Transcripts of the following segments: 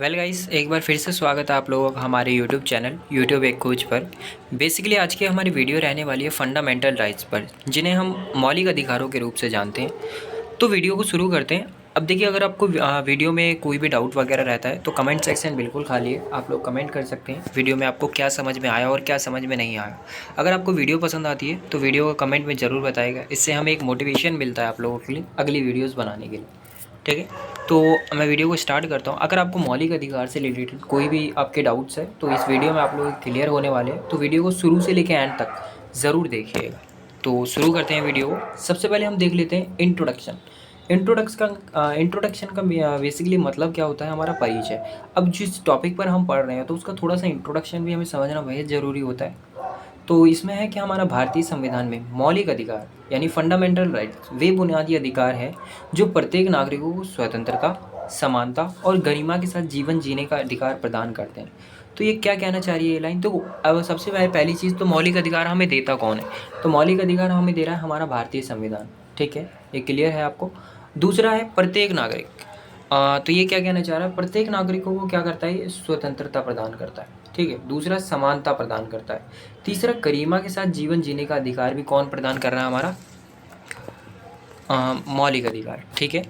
Well guys, एक बार फिर से स्वागत है आप लोगों का हमारे यूट्यूब चैनल यूट्यूब एक खोज पर। बेसिकली आज की हमारी वीडियो रहने वाली है फंडामेंटल राइट्स पर, जिन्हें हम मौलिक अधिकारों के रूप से जानते हैं। तो वीडियो को शुरू करते हैं। अब देखिए, अगर आपको वीडियो में कोई भी डाउट वगैरह रहता है तो कमेंट सेक्शन बिल्कुल खाली है, आप लोग कमेंट कर सकते हैं वीडियो में आपको क्या समझ में आया और क्या समझ में नहीं आया। अगर आपको वीडियो पसंद आती है तो वीडियो को कमेंट में ज़रूर बताइएगा, इससे हमें एक मोटिवेशन मिलता है आप लोगों के लिए अगली वीडियोज़ बनाने के लिए। ठीक है, तो मैं वीडियो को स्टार्ट करता हूँ। अगर आपको मौलिक अधिकार से रिलेटेड कोई भी आपके डाउट्स है तो इस वीडियो में आप लोग क्लियर होने वाले हैं, तो वीडियो को शुरू से लेकर एंड तक ज़रूर देखिएगा। तो शुरू करते हैं वीडियो को। सबसे पहले हम देख लेते हैं इंट्रोडक्शन। इंट्रोडक्शन का बेसिकली मतलब क्या होता है, हमारा परिचय। अब जिस टॉपिक पर हम पढ़ रहे हैं तो उसका थोड़ा सा इंट्रोडक्शन भी हमें समझना बेहद ज़रूरी होता है। तो इसमें है कि हमारा भारतीय संविधान में मौलिक अधिकार यानी फंडामेंटल राइट्स वे बुनियादी अधिकार है जो प्रत्येक नागरिकों को स्वतंत्रता, समानता और गरिमा के साथ जीवन जीने का अधिकार प्रदान करते हैं। तो ये क्या कहना चाह रही है ये लाइन? तो अब सबसे पहली चीज़ तो मौलिक अधिकार हमें देता कौन है? तो मौलिक अधिकार हमें दे रहा है हमारा भारतीय संविधान। ठीक है, ये क्लियर है आपको। दूसरा है प्रत्येक नागरिक। तो ये क्या कहना चाह रहा है? प्रत्येक नागरिकों को क्या करता है? ये स्वतंत्रता प्रदान करता है। ठीक है। दूसरा समानता प्रदान करता है। तीसरा गरिमा के साथ जीवन जीने का अधिकार भी कौन प्रदान कर रहा है? हमारा मौलिक अधिकार। ठीक है।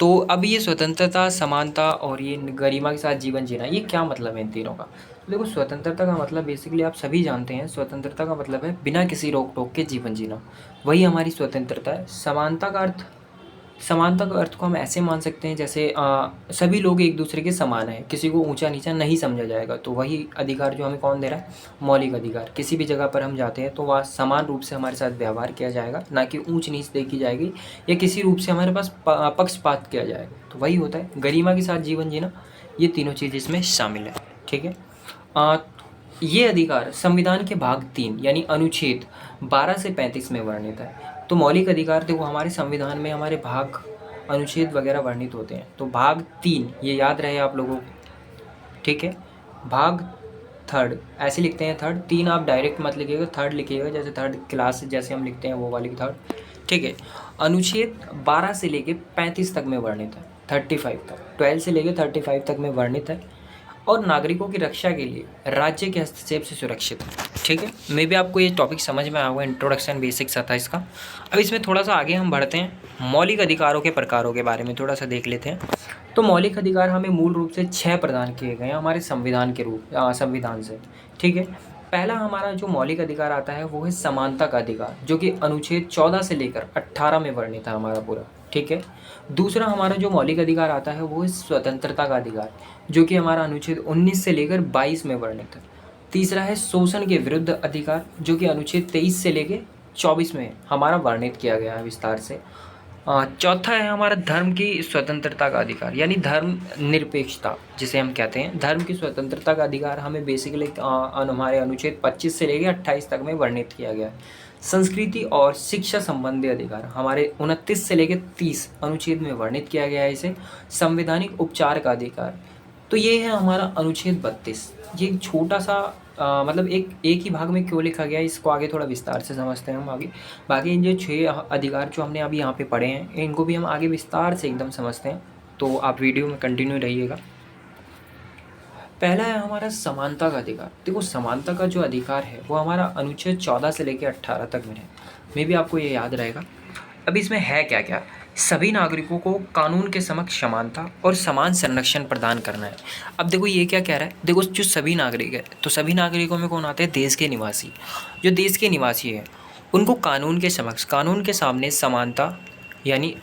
तो अब ये स्वतंत्रता, समानता और ये गरिमा के साथ जीवन जीना, ये क्या मतलब है इन तीनों का? तो देखो, स्वतंत्रता का मतलब बेसिकली आप सभी जानते हैं, स्वतंत्रता का मतलब है बिना किसी रोक टोक के जीवन जीना, वही हमारी स्वतंत्रता है। समानता का अर्थ को हम ऐसे मान सकते हैं जैसे सभी लोग एक दूसरे के समान हैं, किसी को ऊंचा नीचा नहीं समझा जाएगा। तो वही अधिकार जो हमें कौन दे रहा है? मौलिक अधिकार। किसी भी जगह पर हम जाते हैं तो वहाँ समान रूप से हमारे साथ व्यवहार किया जाएगा, ना कि ऊंच नीच देखी जाएगी या किसी रूप से हमारे पास पक्षपात किया जाएगा। तो वही होता है गरिमा के साथ जीवन जीना। ये तीनों चीज़ इसमें शामिल है। ठीक है। अ, ये अधिकार संविधान के भाग 3 यानी अनुच्छेद 12 से 35 में वर्णित है। तो मौलिक अधिकार देखो, हमारे संविधान में हमारे भाग, अनुच्छेद वगैरह वर्णित होते हैं। तो भाग 3 ये याद रहे आप लोगों को। ठीक है। भाग थर्ड ऐसे लिखते हैं, थर्ड। 3 आप डायरेक्ट मत लिखिएगा, थर्ड लिखिएगा, जैसे थर्ड क्लास जैसे हम लिखते हैं वो वाली थर्ड। ठीक है। अनुच्छेद 12 से लेके 35 तक में वर्णित है, 35 तक, 12 से लेके 35 तक में वर्णित है। और नागरिकों की रक्षा के लिए राज्य के हस्तक्षेप से सुरक्षित है। ठीक है। मे भी आपको ये टॉपिक समझ में आया होगा, इंट्रोडक्शन बेसिक सा था इसका। अब इसमें थोड़ा सा आगे हम बढ़ते हैं, मौलिक अधिकारों के प्रकारों के बारे में थोड़ा सा देख लेते हैं। तो मौलिक अधिकार हमें मूल रूप से 6 प्रदान किए गए हैं हमारे संविधान से। ठीक है। पहला हमारा जो मौलिक अधिकार आता है वो है समानता का अधिकार, जो कि अनुच्छेद 14 से लेकर 18 में वर्णित है हमारा पूरा। ठीक है। दूसरा हमारा जो मौलिक अधिकार आता है वो है स्वतंत्रता का अधिकार, जो कि हमारा अनुच्छेद 19 से लेकर 22 में वर्णित है। तीसरा है शोषण के विरुद्ध अधिकार, जो कि अनुच्छेद 23 से लेकर 24 में हमारा वर्णित किया गया है विस्तार से। चौथा है हमारा धर्म की स्वतंत्रता का अधिकार, यानी धर्म निरपेक्षता जिसे हम कहते हैं। धर्म की स्वतंत्रता का अधिकार हमें बेसिकली हमारे अनुच्छेद 25 से लेकर 28 तक में वर्णित किया गया है। संस्कृति और शिक्षा संबंधी अधिकार हमारे 29 से लेकर 30 अनुच्छेद में वर्णित किया गया है इसे। संवैधानिक उपचार का अधिकार, तो ये है हमारा अनुच्छेद 32। ये एक छोटा सा मतलब एक ही भाग में क्यों लिखा गया है, इसको आगे थोड़ा विस्तार से समझते हैं हम आगे। बाकी इन जो 6 अधिकार जो हमने अभी यहाँ पे पढ़े हैं, इनको भी हम आगे विस्तार से एकदम समझते हैं। तो आप वीडियो में कंटिन्यू रहिएगा। पहला है हमारा समानता का अधिकार। देखो, समानता का जो अधिकार है वो हमारा अनुच्छेद 14 से लेकर 18 तक में है। मे भी आपको ये याद रहेगा। अब इसमें है क्या क्या? सभी नागरिकों को कानून के समक्ष समानता और समान संरक्षण प्रदान करना है। अब देखो ये क्या कह रहा है? देखो, जो सभी नागरिक है, तो सभी नागरिकों में कौन आते हैं? देश के निवासी। जो देश के निवासी है उनको कानून के समक्ष, कानून के सामने समानता, यानी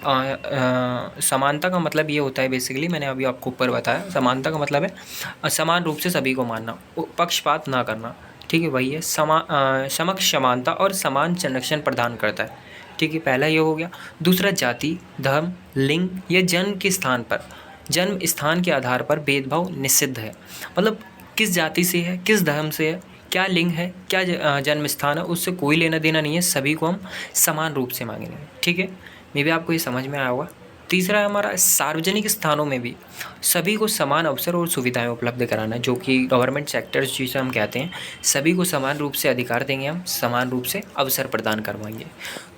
समानता का मतलब ये होता है बेसिकली, मैंने अभी आपको ऊपर बताया, समानता का मतलब है समान रूप से सभी को मानना, पक्षपात ना करना। ठीक है, वही है समक्ष समानता और समान संरक्षण प्रदान करता है। ठीक है, पहला ये हो गया। दूसरा, जाति, धर्म, लिंग या जन्म स्थान के आधार पर भेदभाव निषिद्ध है। मतलब किस जाति से है, किस धर्म से है, क्या लिंग है, क्या जन्म स्थान है, उससे कोई लेना देना नहीं है, सभी को हम समान रूप से मांगेंगे। ठीक है, मे भी आपको ये समझ में आया होगा। तीसरा है हमारा सार्वजनिक स्थानों में भी सभी को समान अवसर और सुविधाएं उपलब्ध कराना, जो कि गवर्नमेंट सेक्टर्स जिसे हम कहते हैं, सभी को समान रूप से अधिकार देंगे, हम समान रूप से अवसर प्रदान करवाएंगे।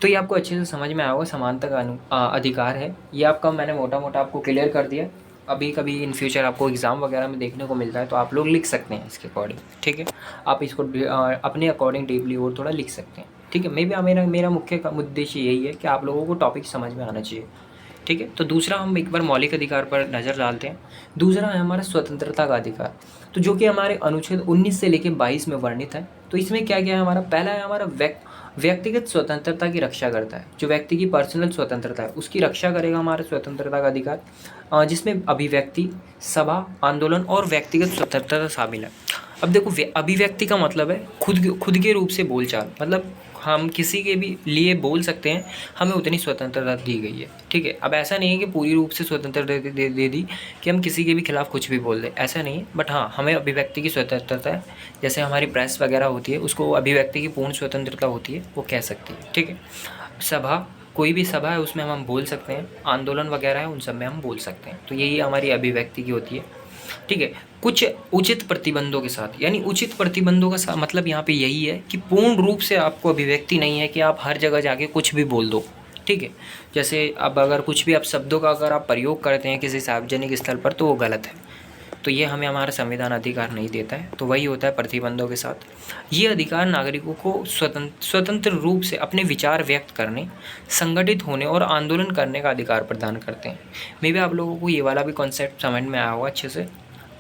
तो ये आपको अच्छे से समझ में आया होगा, समानता का अधिकार है ये आपका, मैंने मोटा मोटा आपको क्लियर कर दिया। अभी कभी इन फ्यूचर आपको एग्ज़ाम वगैरह में देखने को मिलता है, तो आप लोग लिख सकते हैं इसके अकॉर्डिंग, ठीक है। आप इसको अपने अकॉर्डिंग डीपली और थोड़ा लिख सकते हैं, ठीक है। मे बी मेरा मेरा मुख्य उद्देश्य यही है कि आप लोगों को टॉपिक समझ में आना चाहिए, ठीक है। तो दूसरा हम एक बार मौलिक अधिकार पर नज़र डालते हैं। दूसरा है हमारा स्वतंत्रता का अधिकार, तो जो कि हमारे अनुच्छेद 19 से लेकर 22 में वर्णित है। तो इसमें क्या क्या है हमारा, पहला है हमारा व्यक्तिगत स्वतंत्रता की रक्षा करता है। जो व्यक्ति की पर्सनल स्वतंत्रता है उसकी रक्षा करेगा हमारा स्वतंत्रता का अधिकार, जिसमें अभिव्यक्ति, सभा, आंदोलन और व्यक्तिगत स्वतंत्रता शामिल है। अब देखो, अभिव्यक्ति का मतलब है खुद के रूप से बोलचाल, मतलब हम किसी के भी लिए बोल सकते हैं, हमें उतनी स्वतंत्रता दी गई है, ठीक है। अब ऐसा नहीं है कि पूरी रूप से स्वतंत्रता दे दी कि हम किसी के भी खिलाफ कुछ भी बोल दें, ऐसा नहीं है। बट हाँ, हमें अभिव्यक्ति की स्वतंत्रता है, जैसे हमारी प्रेस वगैरह होती है उसको अभिव्यक्ति की पूर्ण स्वतंत्रता होती है, वो कह सकती है, ठीक है। सभा, कोई भी सभा है उसमें हम बोल सकते हैं, आंदोलन वगैरह है उन सब में हम बोल सकते हैं, तो यही हमारी अभिव्यक्ति की होती है, ठीक है। कुछ उचित प्रतिबंधों के साथ, यानी उचित प्रतिबंधों का मतलब यहाँ पे यही है कि पूर्ण रूप से आपको अभिव्यक्ति नहीं है कि आप हर जगह जाके कुछ भी बोल दो, ठीक है। जैसे अब अगर कुछ भी आप शब्दों का अगर आप प्रयोग करते हैं किसी सार्वजनिक स्थल पर तो वो गलत है, तो ये हमें हमारा संविधान अधिकार नहीं देता है। तो वही होता है प्रतिबंधों के साथ। ये अधिकार नागरिकों को स्वतंत्र रूप से अपने विचार व्यक्त करने, संगठित होने और आंदोलन करने का अधिकार प्रदान करते हैं। मे बी आप लोगों को ये वाला भी कॉन्सेप्ट समझ में आया होगा अच्छे से,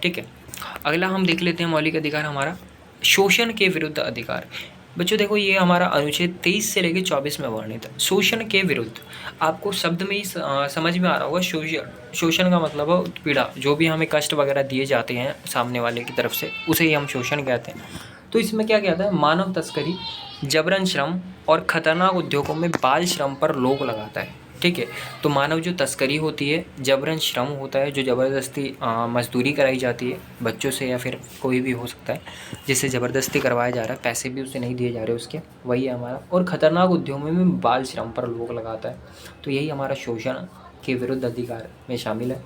ठीक है। अगला हम देख लेते हैं मौलिक अधिकार हमारा शोषण के विरुद्ध अधिकार। बच्चों देखो, ये हमारा अनुच्छेद 23 से लेकर 24 में वर्णित है। शोषण के विरुद्ध, आपको शब्द में ही समझ में आ रहा होगा। शोषण का मतलब है पीड़ा, जो भी हमें कष्ट वगैरह दिए जाते हैं सामने वाले की तरफ से, उसे ही हम शोषण कहते हैं। तो इसमें क्या कहता है, मानव तस्करी, जबरन श्रम और खतरनाक उद्योगों में बाल श्रम पर रोक लगाता है, ठीक है। तो मानव जो तस्करी होती है, जबरन श्रम होता है, जो ज़बरदस्ती मजदूरी कराई जाती है बच्चों से, या फिर कोई भी हो सकता है जिससे ज़बरदस्ती करवाया जा रहा है, पैसे भी उसे नहीं दिए जा रहे उसके, वही है हमारा। और ख़तरनाक उद्योगों में बाल श्रम पर रोक लगाता है, तो यही हमारा शोषण के विरुद्ध अधिकार में शामिल है।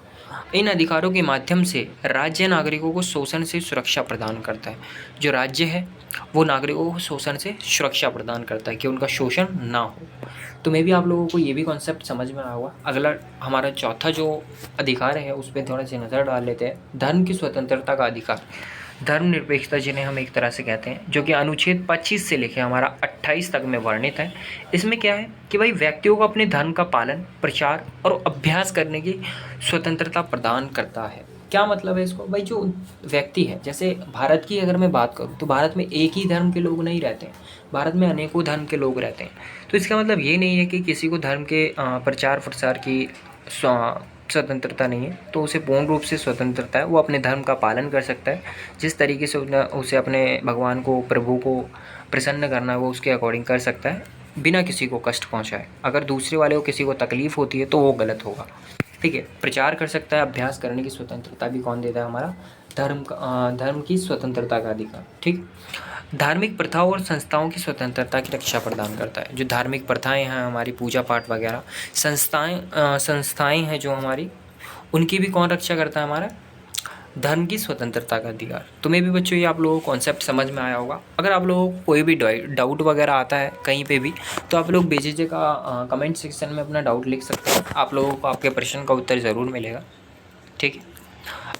इन अधिकारों के माध्यम से राज्य नागरिकों को शोषण से सुरक्षा प्रदान करता है। जो राज्य है वो नागरिकों को शोषण से सुरक्षा प्रदान करता है कि उनका शोषण ना हो। तो मे भी आप लोगों को ये भी कॉन्सेप्ट समझ में आया होगा। अगला हमारा चौथा जो अधिकार है उस पर थोड़ा सी नज़र डाल लेते हैं। धर्म की स्वतंत्रता का अधिकार, धर्मनिरपेक्षता जिन्हें हम एक तरह से कहते हैं, जो कि अनुच्छेद 25 से लेकर हमारा 28 तक में वर्णित है। इसमें क्या है कि भाई व्यक्तियों को अपने धर्म का पालन, प्रचार और अभ्यास करने की स्वतंत्रता प्रदान करता है। क्या मतलब है इसको, भाई जो व्यक्ति है, जैसे भारत की अगर मैं बात करूँ तो भारत में एक ही धर्म के लोग नहीं रहते हैं, भारत में अनेकों धर्म के लोग रहते हैं। तो इसका मतलब ये नहीं है कि किसी को धर्म के प्रचार प्रसार की स्वतंत्रता नहीं है, तो उसे पूर्ण रूप से स्वतंत्रता है, वो अपने धर्म का पालन कर सकता है। जिस तरीके से उसे अपने भगवान को, प्रभु को प्रसन्न करना है वो उसके अकॉर्डिंग कर सकता है, बिना किसी को कष्ट पहुंचाए। अगर दूसरे वाले को किसी को तकलीफ़ होती है तो वो गलत होगा, ठीक है। प्रचार कर सकता है, अभ्यास करने की स्वतंत्रता भी कौन देता है, हमारा धर्म की स्वतंत्रता का अधिकार, ठीक। धार्मिक प्रथाओं और संस्थाओं की स्वतंत्रता की रक्षा प्रदान करता है। जो धार्मिक प्रथाएं हैं हमारी, पूजा पाठ वगैरह, संस्थाएं हैं जो हमारी, उनकी भी कौन रक्षा करता है, हमारा धर्म की स्वतंत्रता का अधिकार। तुम्हें भी बच्चों ये आप लोगों को कॉन्सेप्ट समझ में आया होगा। अगर आप लोगों को कोई भी डाउट वगैरह आता है कहीं पे भी, तो आप लोग बेझिझक का कमेंट सेक्शन में अपना डाउट लिख सकते हैं, आप लोगों को आपके प्रश्न का उत्तर ज़रूर मिलेगा, ठीक है।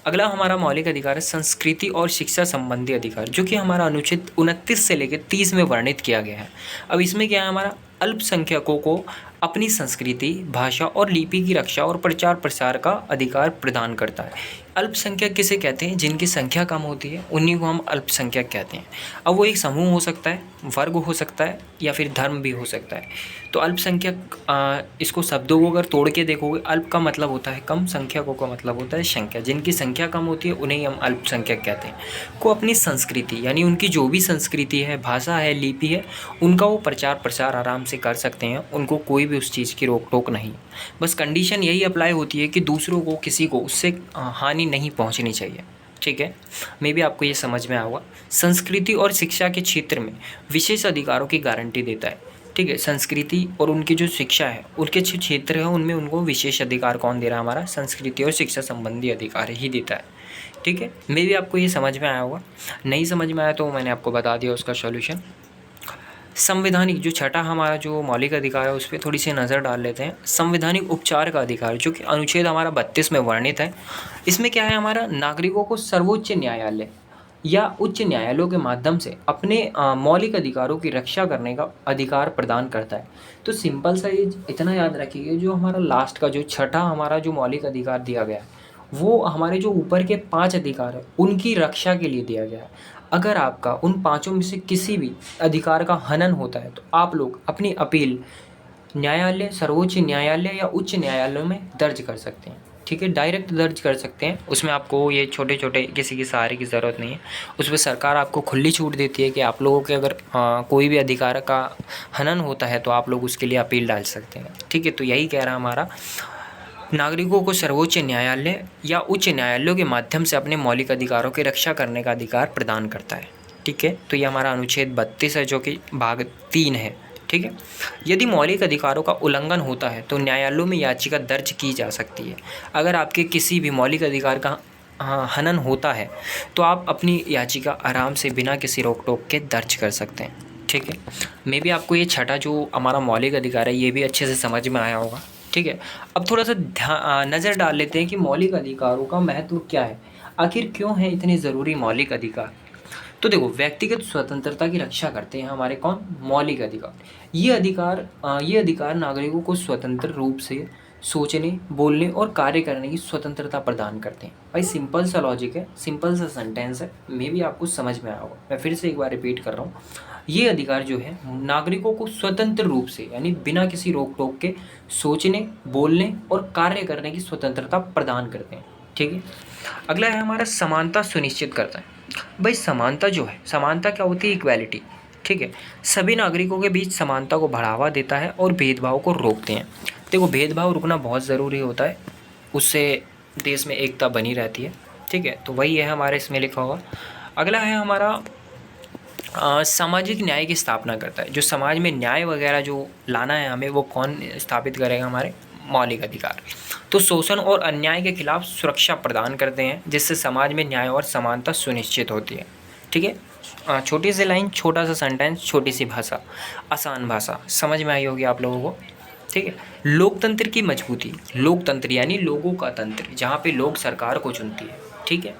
अगला हमारा मौलिक अधिकार है संस्कृति और शिक्षा संबंधी अधिकार, जो कि हमारा अनुच्छेद 29 से लेकर 30 में वर्णित किया गया है। अब इसमें क्या है, हमारा अल्पसंख्यकों को अपनी संस्कृति, भाषा और लिपि की रक्षा और प्रचार प्रसार का अधिकार प्रदान करता है। अल्पसंख्यक किसे कहते हैं, जिनकी संख्या कम होती है उन्हीं को हम अल्पसंख्यक कहते हैं। अब वो एक समूह हो सकता है, वर्ग हो सकता है, या फिर धर्म भी हो सकता है। तो अल्पसंख्यक, इसको शब्दों को अगर तोड़ के देखोगे, अल्प का मतलब होता है कम, संख्यकों का मतलब होता है संख्या। जिनकी संख्या कम होती है उन्हें हम अल्पसंख्यक कहते हैं। को अपनी संस्कृति, यानी उनकी जो भी संस्कृति है, भाषा है, लिपि है, उनका वो प्रचार प्रसार आराम से कर सकते हैं, उनको कोई भी उस चीज़ की रोक टोक नहीं। बस कंडीशन यही अप्लाई होती है कि दूसरों को, किसी को उससे हानि नहीं पहुंचनी चाहिए, ठीक है। मे भी आपको ये समझ में आएगा। संस्कृति और शिक्षा के क्षेत्र में विशेष अधिकारों की गारंटी देता है, ठीक है। संस्कृति और उनकी जो शिक्षा है, उनके जो क्षेत्र है उनमें उनको विशेष अधिकार कौन दे रहा है, हमारा संस्कृति और शिक्षा संबंधी अधिकार ही देता है, ठीक है। मे भी आपको ये समझ में आया होगा। नहीं समझ में आया तो मैंने आपको बता दिया उसका सॉल्यूशन। संवैधानिक जो छठा हमारा जो मौलिक अधिकार है उस पर थोड़ी सी नज़र डाल लेते हैं। संवैधानिक उपचार का अधिकार जो कि अनुच्छेद हमारा 32 में वर्णित है। इसमें क्या है, हमारा नागरिकों को सर्वोच्च न्यायालय या उच्च न्यायालयों के माध्यम से अपने मौलिक अधिकारों की रक्षा करने का अधिकार प्रदान करता है। तो सिंपल सा ये इतना याद रखिए, जो हमारा लास्ट का जो छठा हमारा जो मौलिक अधिकार दिया गया है वो हमारे जो ऊपर के 5 अधिकार है उनकी रक्षा के लिए दिया गया है। अगर आपका उन पाँचों में से किसी भी अधिकार का हनन होता है तो आप लोग अपनी अपील न्यायालय, सर्वोच्च न्यायालय या उच्च न्यायालय में दर्ज कर सकते हैं। ठीक है, डायरेक्ट दर्ज कर सकते हैं। उसमें आपको ये छोटे छोटे किसी के सहारे की ज़रूरत नहीं है। उसमें सरकार आपको खुली छूट देती है कि आप लोगों के अगर कोई भी अधिकार का हनन होता है तो आप लोग उसके लिए अपील डाल सकते हैं। ठीक है, तो यही कह रहा हमारा नागरिकों को सर्वोच्च न्यायालय या उच्च न्यायालयों के माध्यम से अपने मौलिक अधिकारों की रक्षा करने का अधिकार प्रदान करता है। ठीक है, तो ये हमारा अनुच्छेद 32 है जो कि भाग 3 है। ठीक है, यदि मौलिक अधिकारों का उल्लंघन होता है तो न्यायालयों में याचिका दर्ज की जा सकती है। अगर आपके किसी भी मौलिक अधिकार का हनन होता है तो आप अपनी याचिका आराम से बिना किसी रोक टोक के दर्ज कर सकते हैं। ठीक है, मे भी आपको ये छठा जो हमारा मौलिक अधिकार है ये भी अच्छे से समझ में आया होगा। ठीक है, अब थोड़ा सा नज़र डाल लेते हैं कि मौलिक अधिकारों का महत्व क्या है, आखिर क्यों है इतने ज़रूरी मौलिक अधिकार। तो देखो, व्यक्तिगत स्वतंत्रता की रक्षा करते हैं हमारे कौन, मौलिक अधिकार। ये अधिकार नागरिकों को स्वतंत्र रूप से सोचने, बोलने और कार्य करने की स्वतंत्रता प्रदान करते हैं। भाई सिंपल सा लॉजिक है, सिंपल सा सेंटेंस है, मे भी आपको समझ में आया होगा। मैं फिर से एक बार रिपीट कर रहा हूँ, ये अधिकार जो है नागरिकों को स्वतंत्र रूप से यानी बिना किसी रोक टोक के सोचने, बोलने और कार्य करने की स्वतंत्रता प्रदान करते हैं। ठीक है, अगला है हमारा समानता सुनिश्चित करता है। भाई समानता जो है, समानता क्या होती है, इक्वालिटी। ठीक है, सभी नागरिकों के बीच समानता को बढ़ावा देता है और भेदभाव को रोकते हैं। देखो, भेदभाव रुकना बहुत ज़रूरी होता है, उससे देश में एकता बनी रहती है। ठीक है, तो वही है हमारे इसमें लिखा हुआ। अगला है हमारा सामाजिक न्याय की स्थापना करता है। जो समाज में न्याय वगैरह जो लाना है हमें, वो कौन स्थापित करेगा, हमारे मौलिक अधिकार। तो शोषण और अन्याय के खिलाफ सुरक्षा प्रदान करते हैं जिससे समाज में न्याय और समानता सुनिश्चित होती है। ठीक है, छोटी सी लाइन, छोटा सा सेंटेंस, छोटी सी भाषा, आसान भाषा, समझ में आई होगी आप लोगों को। ठीक है, लोकतंत्र की मजबूती। लोकतंत्र यानी लोगों का तंत्र, जहाँ पे लोग सरकार को चुनती है। ठीक है,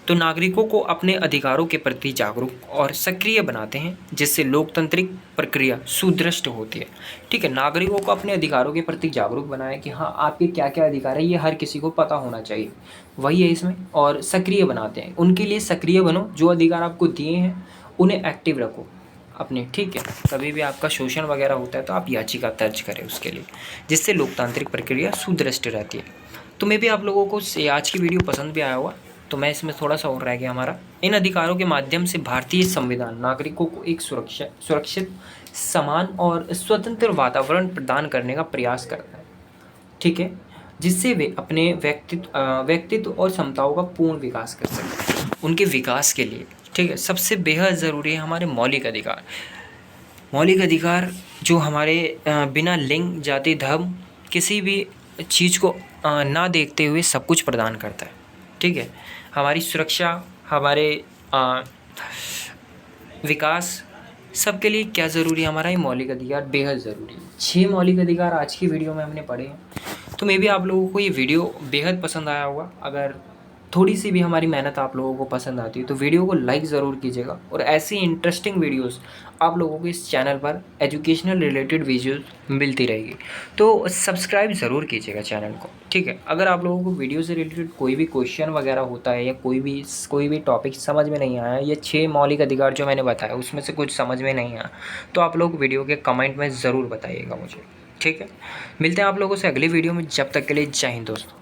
तो नागरिकों को अपने अधिकारों के प्रति जागरूक और सक्रिय बनाते हैं जिससे लोकतांत्रिक प्रक्रिया सुदृढ़ होती है। ठीक है, नागरिकों को अपने अधिकारों के प्रति जागरूक बनाएं कि हाँ आपके क्या क्या अधिकार है, ये हर किसी को पता होना चाहिए, वही है इसमें। और सक्रिय बनाते हैं, उनके लिए सक्रिय बनो, जो अधिकार आपको दिए हैं उन्हें एक्टिव रखो अपने। ठीक है, कभी भी आपका शोषण वगैरह होता है तो आप याचिका दर्ज करें उसके लिए, जिससे लोकतांत्रिक प्रक्रिया सुदृढ़ रहती है। तो मे भी आप लोगों को आज की वीडियो पसंद भी आया होगा। तो मैं इसमें थोड़ा सा और रह गया हमारा, इन अधिकारों के माध्यम से भारतीय संविधान नागरिकों को एक सुरक्षित, समान और स्वतंत्र वातावरण प्रदान करने का प्रयास करता है। ठीक है, जिससे वे अपने व्यक्तित्व और क्षमताओं का पूर्ण विकास कर सकें। उनके विकास के लिए, ठीक है, सबसे बेहद ज़रूरी है हमारे मौलिक अधिकार। मौलिक अधिकार जो हमारे बिना लिंग, जाति, धर्म किसी भी चीज़ को ना देखते हुए सब कुछ प्रदान करता है। ठीक है, हमारी सुरक्षा, हमारे विकास, सबके लिए क्या ज़रूरी है, हमारा ये मौलिक अधिकार बेहद ज़रूरी है। 6 मौलिक अधिकार आज की वीडियो में हमने पढ़े हैं। तो मे भी आप लोगों को ये वीडियो बेहद पसंद आया होगा। अगर थोड़ी सी भी हमारी मेहनत आप लोगों को पसंद आती है तो वीडियो को लाइक ज़रूर कीजिएगा। और ऐसी इंटरेस्टिंग वीडियोस आप लोगों को इस चैनल पर एजुकेशनल रिलेटेड वीडियोस मिलती रहेगी, तो सब्सक्राइब ज़रूर कीजिएगा चैनल को। ठीक है, अगर आप लोगों को वीडियो से रिलेटेड कोई भी क्वेश्चन वगैरह होता है या कोई भी टॉपिक समझ में नहीं आया, ये 6 मौलिक अधिकार जो मैंने बताया उसमें से कुछ समझ में नहीं आया, तो आप लोग वीडियो के कमेंट में ज़रूर बताइएगा मुझे। ठीक है, मिलते हैं आप लोगों से अगली वीडियो में, जब तक के लिए जय हिंद दोस्तों।